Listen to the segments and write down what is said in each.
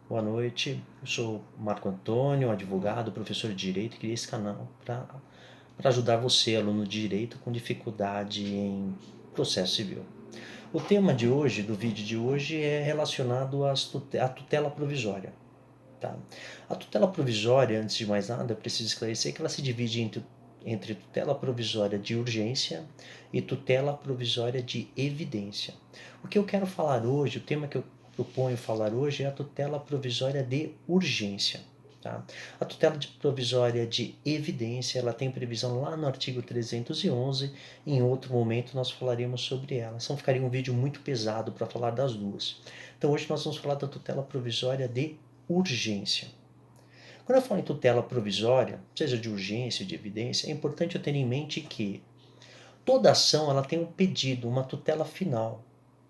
Boa noite, eu sou Marco Antônio, advogado, professor de Direito e criei esse canal para ajudar você, aluno de Direito, com dificuldade em processo civil. O tema de hoje, do vídeo de hoje, é relacionado à tutela provisória. Tá? A tutela provisória, antes de mais nada, eu preciso esclarecer que ela se divide entre tutela provisória de urgência e tutela provisória de evidência. O que eu quero falar hoje, o tema que eu proponho falar hoje é a tutela provisória de urgência. Tá? A tutela provisória de evidência, ela tem previsão lá no artigo 311, em outro momento nós falaremos sobre ela. Então ficaria um vídeo muito pesado para falar das duas. Então hoje nós vamos falar da tutela provisória de urgência. Quando eu falo em tutela provisória, seja de urgência ou de evidência, é importante eu ter em mente que toda ação ela tem um pedido, uma tutela final,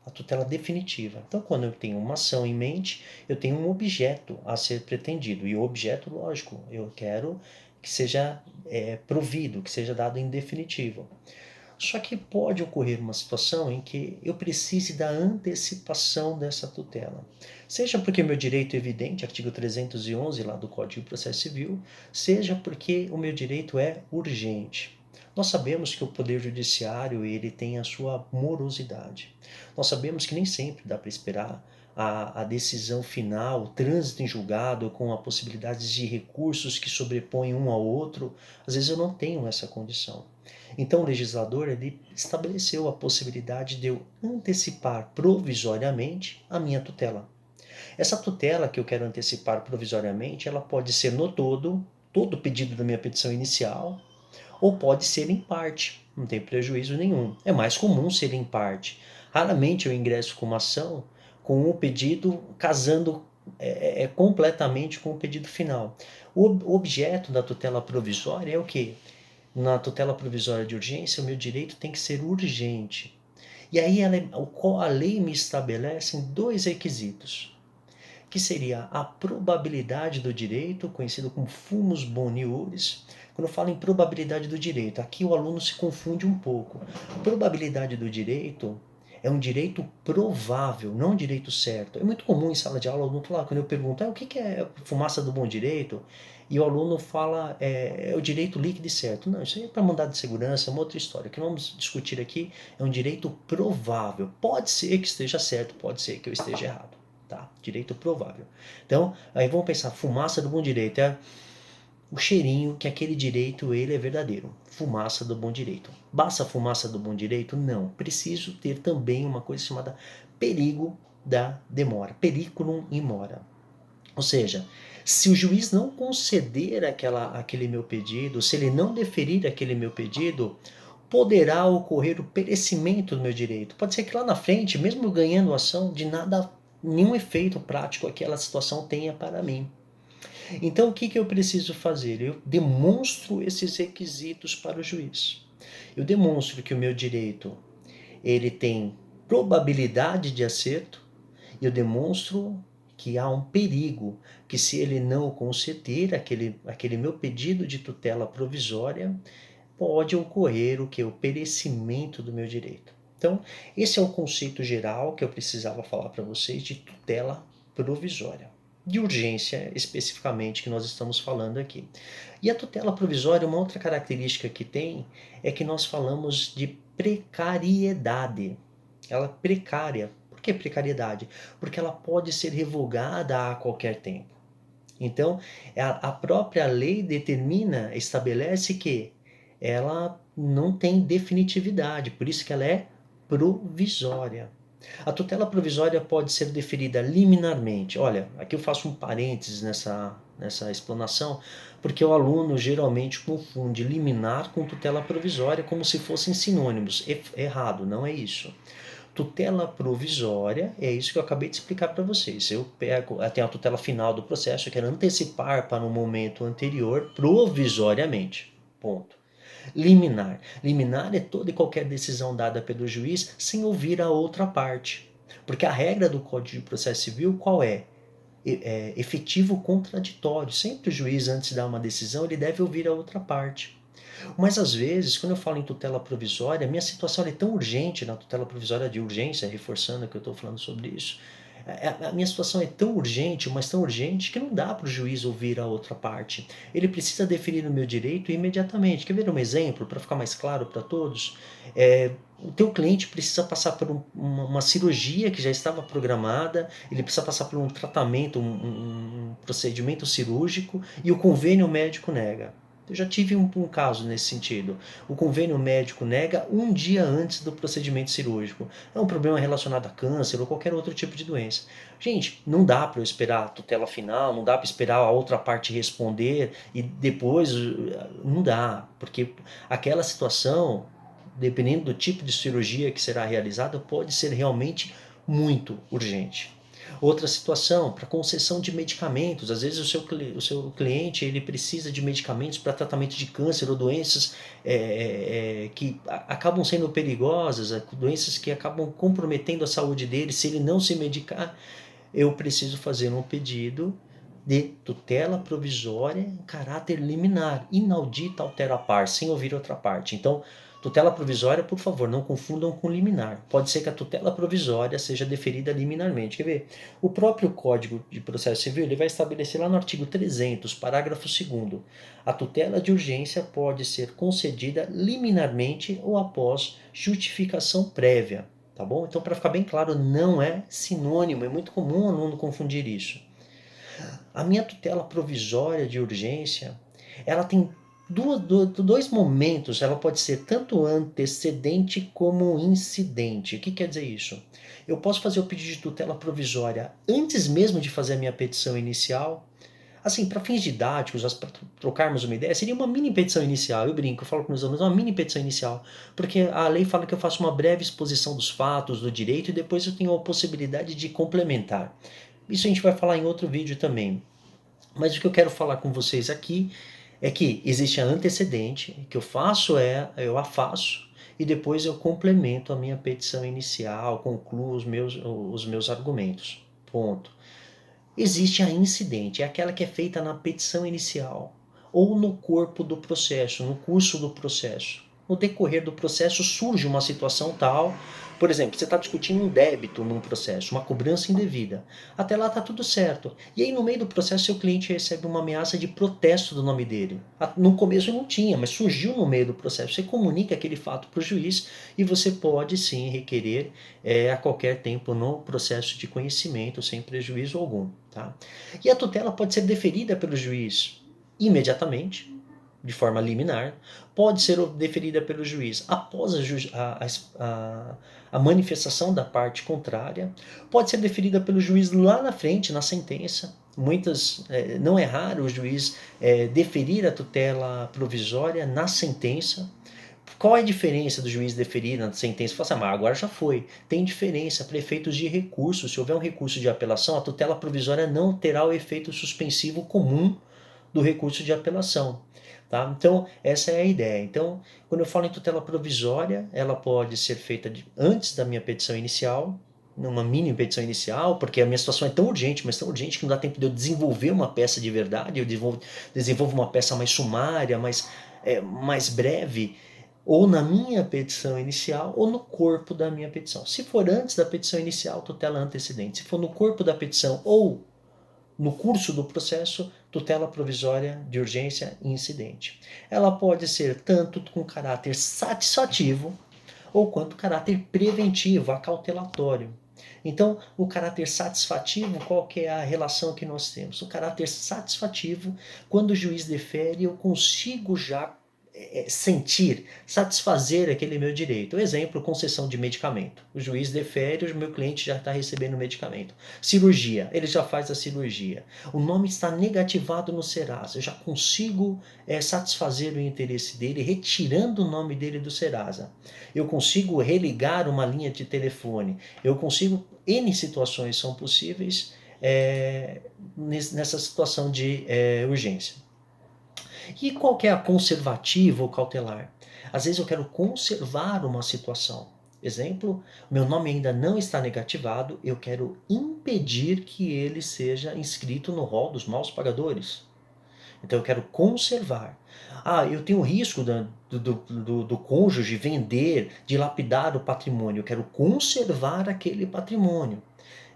a tutela definitiva. Então, quando eu tenho uma ação em mente, eu tenho um objeto a ser pretendido. E o objeto, lógico, eu quero que seja provido, que seja dado em definitivo. Só que pode ocorrer uma situação em que eu precise da antecipação dessa tutela. Seja porque meu direito é evidente, artigo 311 lá do Código de Processo Civil, seja porque o meu direito é urgente. Nós sabemos que o Poder Judiciário ele tem a sua morosidade. Nós sabemos que nem sempre dá para esperar a decisão final, o trânsito em julgado com a possibilidade de recursos que sobrepõem um ao outro. Às vezes eu não tenho essa condição. Então o legislador ele estabeleceu a possibilidade de eu antecipar provisoriamente a minha tutela. Essa tutela que eu quero antecipar provisoriamente, ela pode ser no todo o pedido da minha petição inicial, ou pode ser em parte, não tem prejuízo nenhum. É mais comum ser em parte. Raramente eu ingresso com uma ação com o pedido casando completamente com o pedido final. O objeto da tutela provisória é o quê? Na tutela provisória de urgência, o meu direito tem que ser urgente. E aí a lei me estabelece dois requisitos, que seria a probabilidade do direito, conhecido como fumus boni iuris. Quando eu falo em probabilidade do direito, aqui o aluno se confunde um pouco. Probabilidade do direito é um direito provável, não um direito certo. É muito comum em sala de aula o aluno falar, quando eu pergunto, o que é fumaça do bom direito? E o aluno fala, é o direito líquido e certo. Não, isso aí é para mandado de segurança, é uma outra história. O que vamos discutir aqui é um direito provável. Pode ser que esteja certo, pode ser que eu esteja errado. Tá? Direito provável. Então, aí vamos pensar, fumaça do bom direito é o cheirinho que aquele direito ele é verdadeiro. Fumaça do bom direito. Basta a fumaça do bom direito? Não. Preciso ter também uma coisa chamada perigo da demora. Periculum in mora. Ou seja, se o juiz não conceder aquele meu pedido, se ele não deferir aquele meu pedido, poderá ocorrer o perecimento do meu direito. Pode ser que lá na frente, mesmo ganhando a ação, de nada, nenhum efeito prático aquela situação tenha para mim. Então o que eu preciso fazer? Eu demonstro esses requisitos para o juiz. Eu demonstro que o meu direito ele tem probabilidade de acerto e eu demonstro que há um perigo, que se ele não conceder aquele meu pedido de tutela provisória, pode ocorrer o que? O perecimento do meu direito. Então, esse é o conceito geral que eu precisava falar para vocês de tutela provisória. De urgência, especificamente, que nós estamos falando aqui. E a tutela provisória, uma outra característica que tem, é que nós falamos de precariedade. Ela é precária. Por que precariedade? Porque ela pode ser revogada a qualquer tempo. Então, a própria lei determina, estabelece que ela não tem definitividade, por isso que ela é provisória. A tutela provisória pode ser deferida liminarmente. Olha, aqui eu faço um parênteses nessa explanação, porque o aluno geralmente confunde liminar com tutela provisória como se fossem sinônimos. Errado, não é isso. Tutela provisória é isso que eu acabei de explicar para vocês. Eu tenho a tutela final do processo, eu quero antecipar para um momento anterior provisoriamente. Ponto. Liminar. Liminar é toda e qualquer decisão dada pelo juiz sem ouvir a outra parte. Porque a regra do Código de Processo Civil qual é? Efetivo contraditório. Sempre o juiz, antes de dar uma decisão, ele deve ouvir a outra parte. Mas às vezes, quando eu falo em tutela provisória, minha situação é tão urgente na tutela provisória de urgência, reforçando que eu estou falando sobre isso, A minha situação é tão urgente, mas tão urgente, que não dá para o juiz ouvir a outra parte. Ele precisa deferir o meu direito imediatamente. Quer ver um exemplo, para ficar mais claro para todos? O teu cliente precisa passar por uma cirurgia que já estava programada, ele precisa passar por um tratamento, um procedimento cirúrgico, e o convênio médico nega. Eu já tive um caso nesse sentido. O convênio médico nega um dia antes do procedimento cirúrgico. É um problema relacionado a câncer ou qualquer outro tipo de doença. Gente, não dá para eu esperar a tutela final, não dá para esperar a outra parte responder e depois. Não dá, porque aquela situação, dependendo do tipo de cirurgia que será realizada, pode ser realmente muito urgente. Outra situação, para concessão de medicamentos. Às vezes o seu cliente ele precisa de medicamentos para tratamento de câncer ou doenças que acabam sendo perigosas, doenças que acabam comprometendo a saúde dele. Se ele não se medicar, eu preciso fazer um pedido de tutela provisória em caráter liminar, inaudita altera par, sem ouvir outra parte. Então, tutela provisória, por favor, não confundam com liminar. Pode ser que a tutela provisória seja deferida liminarmente. Quer ver? O próprio Código de Processo Civil ele vai estabelecer lá no artigo 300, parágrafo 2º, a tutela de urgência pode ser concedida liminarmente ou após justificação prévia. Tá bom? Então, para ficar bem claro, não é sinônimo. É muito comum o aluno confundir isso. A minha tutela provisória de urgência, ela tem dois momentos. Ela pode ser tanto antecedente como incidente. O que quer dizer isso? Eu posso fazer o pedido de tutela provisória antes mesmo de fazer a minha petição inicial. Assim, para fins didáticos, para trocarmos uma ideia, seria uma mini petição inicial. Eu brinco, eu falo com meus alunos, uma mini petição inicial. Porque a lei fala que eu faço uma breve exposição dos fatos, do direito, e depois eu tenho a possibilidade de complementar. Isso a gente vai falar em outro vídeo também. Mas o que eu quero falar com vocês aqui é que existe a antecedente, que eu a faço, e depois eu complemento a minha petição inicial, concluo os meus argumentos. Ponto. Existe a incidente, é aquela que é feita na petição inicial, ou no corpo do processo, no curso do processo. No decorrer do processo surge uma situação tal, por exemplo, você está discutindo um débito num processo, uma cobrança indevida. Até lá está tudo certo. E aí no meio do processo seu cliente recebe uma ameaça de protesto do nome dele. No começo não tinha, mas surgiu no meio do processo. Você comunica aquele fato para o juiz e você pode sim requerer a qualquer tempo no processo de conhecimento, sem prejuízo algum. Tá? E a tutela pode ser deferida pelo juiz imediatamente, de forma liminar, pode ser deferida pelo juiz após a manifestação da parte contrária, pode ser deferida pelo juiz lá na frente, na sentença. Não é raro o juiz deferir a tutela provisória na sentença. Qual é a diferença do juiz deferir na sentença? Fala assim, mas agora já foi. Tem diferença para efeitos de recurso. Se houver um recurso de apelação, a tutela provisória não terá o efeito suspensivo comum do recurso de apelação. Tá? Então, essa é a ideia. Então, quando eu falo em tutela provisória, ela pode ser feita antes da minha petição inicial, numa mini petição inicial, porque a minha situação é tão urgente, mas tão urgente que não dá tempo de eu desenvolver uma peça de verdade, eu desenvolvo uma peça mais sumária, mais breve, ou na minha petição inicial, ou no corpo da minha petição. Se for antes da petição inicial, tutela antecedente. Se for no corpo da petição ou no curso do processo, tutela provisória de urgência e incidente. Ela pode ser tanto com caráter satisfativo ou quanto caráter preventivo, acautelatório. Então, o caráter satisfativo, qual que é a relação que nós temos? O caráter satisfativo, quando o juiz defere, eu consigo já sentir, satisfazer aquele meu direito. Exemplo, concessão de medicamento. O juiz defere, o meu cliente já está recebendo o medicamento. Cirurgia, ele já faz a cirurgia. O nome está negativado no Serasa. Eu já consigo satisfazer o interesse dele, retirando o nome dele do Serasa. Eu consigo religar uma linha de telefone. Eu consigo, N situações são possíveis nessa situação de urgência. E qual que é a conservativa ou cautelar? Às vezes eu quero conservar uma situação. Exemplo, meu nome ainda não está negativado, eu quero impedir que ele seja inscrito no rol dos maus pagadores. Então eu quero conservar. Eu tenho risco do cônjuge vender, dilapidar o patrimônio. Eu quero conservar aquele patrimônio.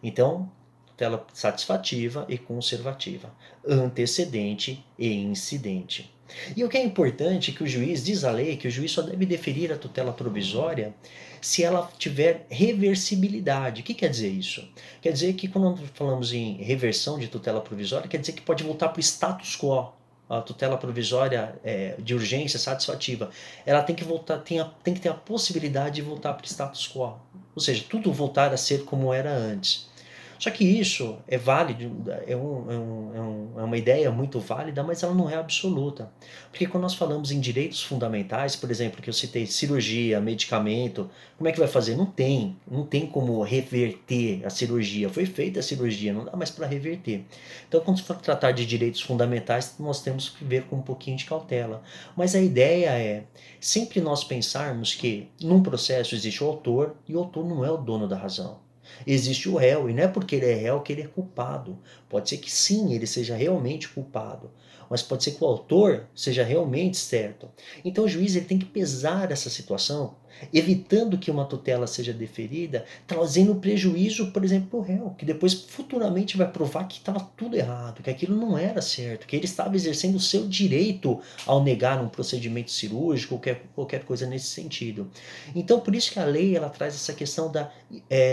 Então, tutela satisfativa e conservativa, antecedente e incidente. E o que é importante é que o juiz, diz a lei, que o juiz só deve deferir a tutela provisória se ela tiver reversibilidade. O que quer dizer isso? Quer dizer que quando falamos em reversão de tutela provisória, quer dizer que pode voltar para o status quo. A tutela provisória de urgência satisfativa, ela tem que voltar, tem que ter a possibilidade de voltar para o status quo. Ou seja, tudo voltar a ser como era antes. Só que isso é válido, é uma ideia muito válida, mas ela não é absoluta. Porque quando nós falamos em direitos fundamentais, por exemplo, que eu citei cirurgia, medicamento, como é que vai fazer? Não tem como reverter a cirurgia. Foi feita a cirurgia, não dá mais para reverter. Então, quando se for tratar de direitos fundamentais, nós temos que ver com um pouquinho de cautela. Mas a ideia é sempre nós pensarmos que num processo existe o autor e o autor não é o dono da razão. Existe o réu, e não é porque ele é réu que ele é culpado. Pode ser que sim, ele seja realmente culpado, mas pode ser que o autor seja realmente certo. Então o juiz ele tem que pesar essa situação, evitando que uma tutela seja deferida, trazendo prejuízo, por exemplo, para o réu, que depois futuramente vai provar que estava tudo errado, que aquilo não era certo, que ele estava exercendo o seu direito ao negar um procedimento cirúrgico, qualquer coisa nesse sentido. Então por isso que a lei ela traz essa questão da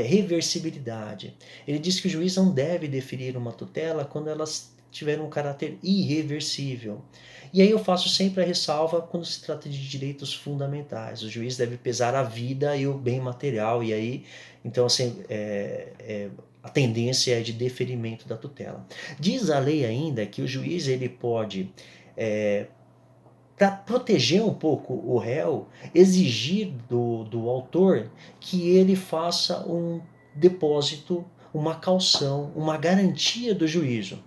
reversibilidade. Ele diz que o juiz não deve deferir uma tutela quando elas tiveram um caráter irreversível. E aí eu faço sempre a ressalva quando se trata de direitos fundamentais. O juiz deve pesar a vida e o bem material, e aí, então, assim, a tendência é de deferimento da tutela. Diz a lei ainda que o juiz ele pode, para proteger um pouco o réu, exigir do autor que ele faça um depósito, uma caução, uma garantia do juízo.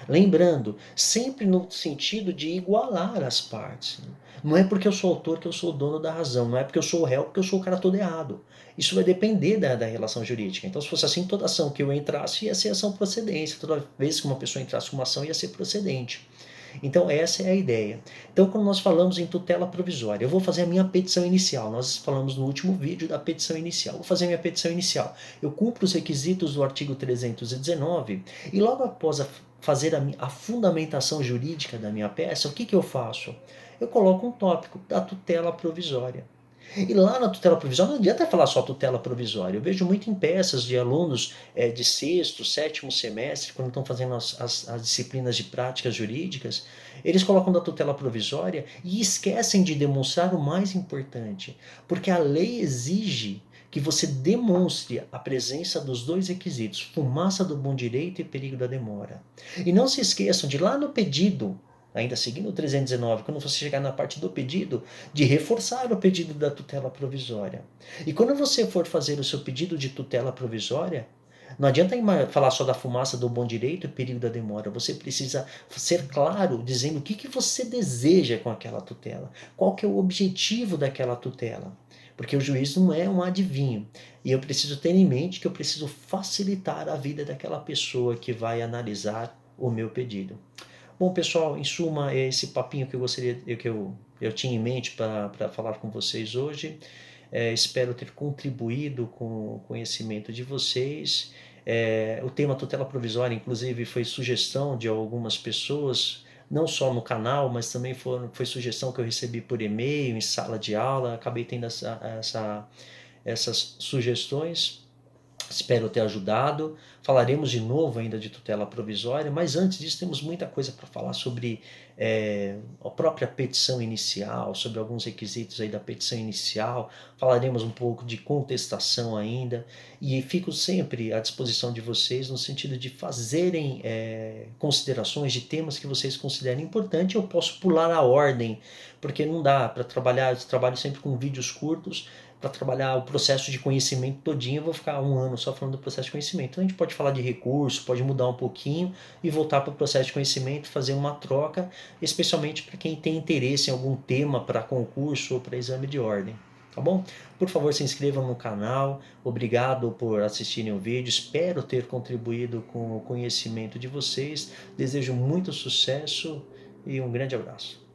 Lembrando, sempre no sentido de igualar as partes. Não é porque eu sou autor que eu sou o dono da razão, não é porque eu sou o réu que eu sou o cara todo errado. Isso vai depender da relação jurídica. Então, se fosse assim, toda ação que eu entrasse ia ser ação procedência. Toda vez que uma pessoa entrasse com uma ação ia ser procedente. Então, essa é a ideia. Então, quando nós falamos em tutela provisória, eu vou fazer a minha petição inicial. Nós falamos no último vídeo da petição inicial. Vou fazer a minha petição inicial. Eu cumpro os requisitos do artigo 319 e logo após fazer a fundamentação jurídica da minha peça, o que eu faço? Eu coloco um tópico da tutela provisória. E lá na tutela provisória, não adianta falar só tutela provisória. Eu vejo muito em peças de alunos de sexto, sétimo semestre, quando estão fazendo as disciplinas de práticas jurídicas, eles colocam da tutela provisória e esquecem de demonstrar o mais importante. Porque a lei exige que você demonstre a presença dos dois requisitos, fumaça do bom direito e perigo da demora. E não se esqueçam de lá no pedido, ainda seguindo o 319, quando você chegar na parte do pedido, de reforçar o pedido da tutela provisória. E quando você for fazer o seu pedido de tutela provisória, não adianta falar só da fumaça do bom direito e perigo da demora. Você precisa ser claro, dizendo o que você deseja com aquela tutela. Qual que é o objetivo daquela tutela. Porque o juiz não é um adivinho. E eu preciso ter em mente que eu preciso facilitar a vida daquela pessoa que vai analisar o meu pedido. Bom, pessoal, em suma, é esse papinho que eu tinha em mente para falar com vocês hoje. Espero ter contribuído com o conhecimento de vocês. O tema tutela provisória, inclusive, foi sugestão de algumas pessoas, não só no canal, mas também foi sugestão que eu recebi por e-mail, em sala de aula. Acabei tendo essas sugestões. Espero ter ajudado. Falaremos de novo ainda de tutela provisória, mas antes disso temos muita coisa para falar sobre a própria petição inicial, sobre alguns requisitos aí da petição inicial. Falaremos um pouco de contestação ainda e fico sempre à disposição de vocês no sentido de fazerem considerações de temas que vocês considerem importante. Eu posso pular a ordem, porque não dá para trabalhar, eu trabalho sempre com vídeos curtos. Para trabalhar o processo de conhecimento todinho, eu vou ficar um ano só falando do processo de conhecimento. Então a gente pode falar de recurso, pode mudar um pouquinho e voltar para o processo de conhecimento, fazer uma troca, especialmente para quem tem interesse em algum tema para concurso ou para exame de ordem. Tá bom? Por favor, se inscrevam no canal. Obrigado por assistirem o vídeo. Espero ter contribuído com o conhecimento de vocês. Desejo muito sucesso e um grande abraço.